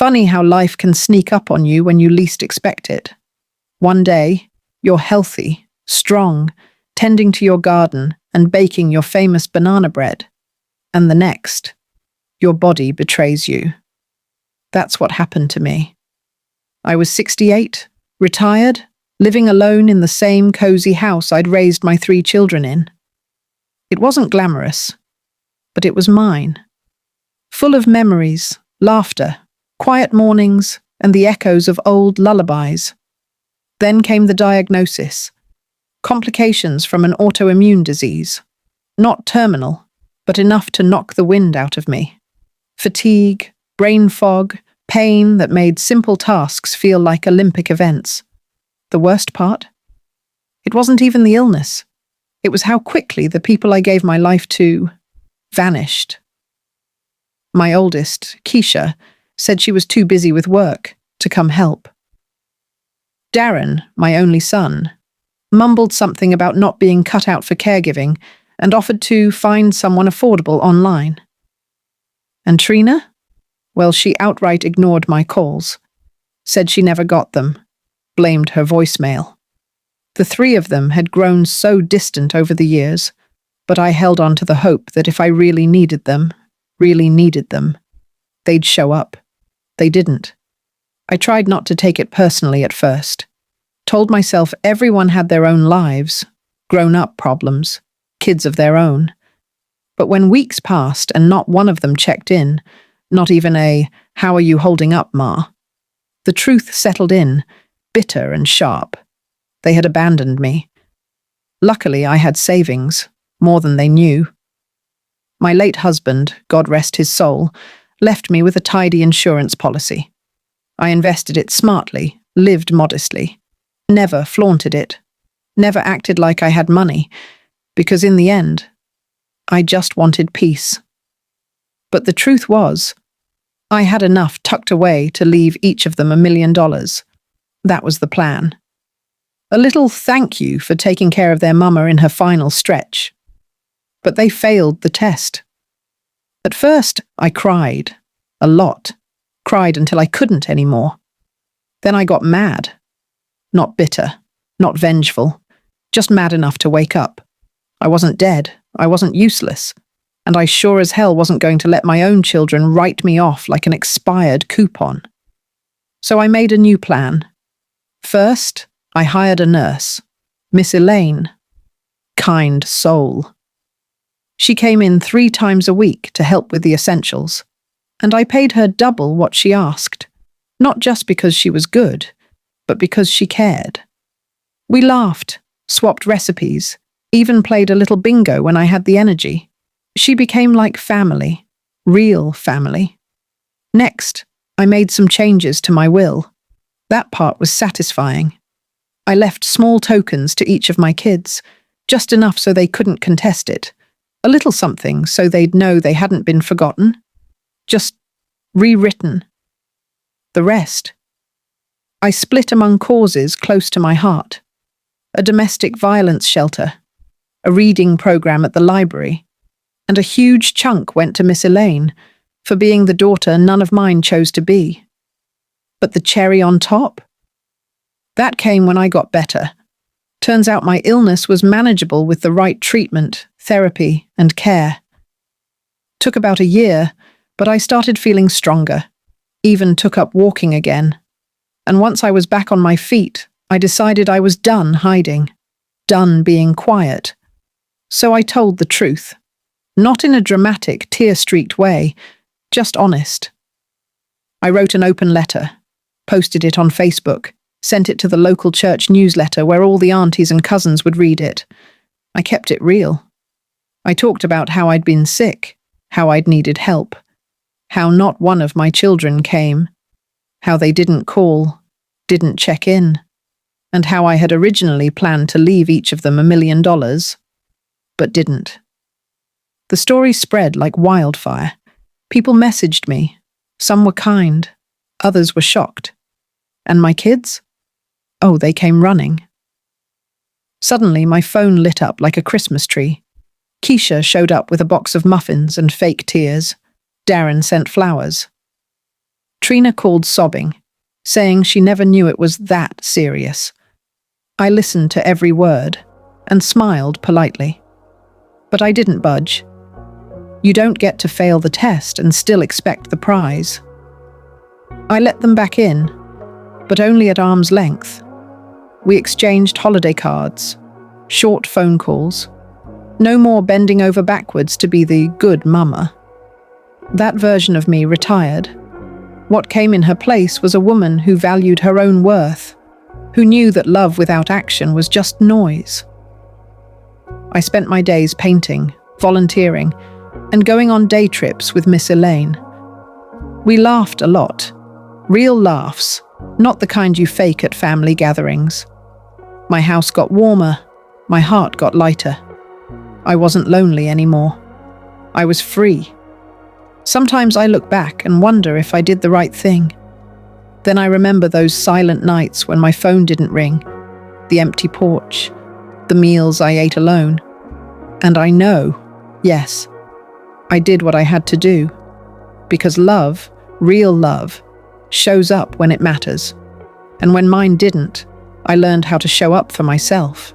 funny how life can sneak up on you when you least expect it. One day, you're healthy, strong, tending to your garden and baking your famous banana bread. And the next, your body betrays you. That's what happened to me. I was 68, retired, living alone in the same cozy house I'd raised my 3 children in. It wasn't glamorous, but it was mine. Full of memories, laughter, quiet mornings, and the echoes of old lullabies. Then came the diagnosis. Complications from an autoimmune disease. Not terminal, but enough to knock the wind out of me. Fatigue, brain fog, pain that made simple tasks feel like Olympic events. The worst part? It wasn't even the illness. It was how quickly the people I gave my life to vanished. My oldest, Keisha, said she was too busy with work to come help. Darren, my only son, mumbled something about not being cut out for caregiving and offered to find someone affordable online. And Trina? Well, she outright ignored my calls, said she never got them, blamed her voicemail. The 3 of them had grown so distant over the years, but I held on to the hope that if I really needed them, they'd show up. They didn't. I tried not to take it personally at first. Told myself everyone had their own lives, grown-up problems, kids of their own. But when weeks passed and not one of them checked in, not even a, "How are you holding up, Ma?" the truth settled in, bitter and sharp. They had abandoned me. Luckily, I had savings, more than they knew. My late husband, God rest his soul, left me with a tidy insurance policy. I invested it smartly, lived modestly, never flaunted it, never acted like I had money, because in the end, I just wanted peace. But the truth was, I had enough tucked away to leave each of them $1 million. That was the plan. A little thank you for taking care of their mama in her final stretch. But they failed the test. At first, I cried. A lot. Cried until I couldn't anymore. Then I got mad. Not bitter, not vengeful, just mad enough to wake up. I wasn't dead, I wasn't useless, and I sure as hell wasn't going to let my own children write me off like an expired coupon. So I made a new plan. First, I hired a nurse, Miss Elaine. Kind soul. She came in 3 times a week to help with the essentials, and I paid her double what she asked, not just because she was good, but because she cared. We laughed, swapped recipes, even played a little bingo when I had the energy. She became like family, real family. Next, I made some changes to my will. That part was satisfying. I left small tokens to each of my kids, just enough so they couldn't contest it. A little something so they'd know they hadn't been forgotten. Just rewritten. The rest, I split among causes close to my heart. A domestic violence shelter, a reading program at the library, and a huge chunk went to Miss Elaine for being the daughter none of mine chose to be. But the cherry on top? That came when I got better. Turns out my illness was manageable with the right treatment, therapy, and care. Took about a year, but I started feeling stronger, even took up walking again. And once I was back on my feet, I decided I was done hiding, done being quiet. So I told the truth, not in a dramatic, tear-streaked way, just honest. I wrote an open letter, posted it on Facebook, sent it to the local church newsletter where all the aunties and cousins would read it. I kept it real. I talked about how I'd been sick, how I'd needed help, how not one of my children came, how they didn't call, didn't check in, and how I had originally planned to leave each of them $1 million, but didn't. The story spread like wildfire. People messaged me. Some were kind, others were shocked. And my kids? Oh, they came running. Suddenly, my phone lit up like a Christmas tree. Keisha showed up with a box of muffins and fake tears. Darren sent flowers. Trina called sobbing, saying she never knew it was that serious. I listened to every word and smiled politely. But I didn't budge. You don't get to fail the test and still expect the prize. I let them back in, but only at arm's length. We exchanged holiday cards, short phone calls. No more bending over backwards to be the good mama. That version of me retired. What came in her place was a woman who valued her own worth, who knew that love without action was just noise. I spent my days painting, volunteering, and going on day trips with Miss Elaine. We laughed a lot. Real laughs, not the kind you fake at family gatherings. My house got warmer, my heart got lighter. I wasn't lonely anymore. I was free. Sometimes I look back and wonder if I did the right thing. Then I remember those silent nights when my phone didn't ring, the empty porch, the meals I ate alone. And I know, yes, I did what I had to do. Because love, real love, shows up when it matters. And when mine didn't, I learned how to show up for myself.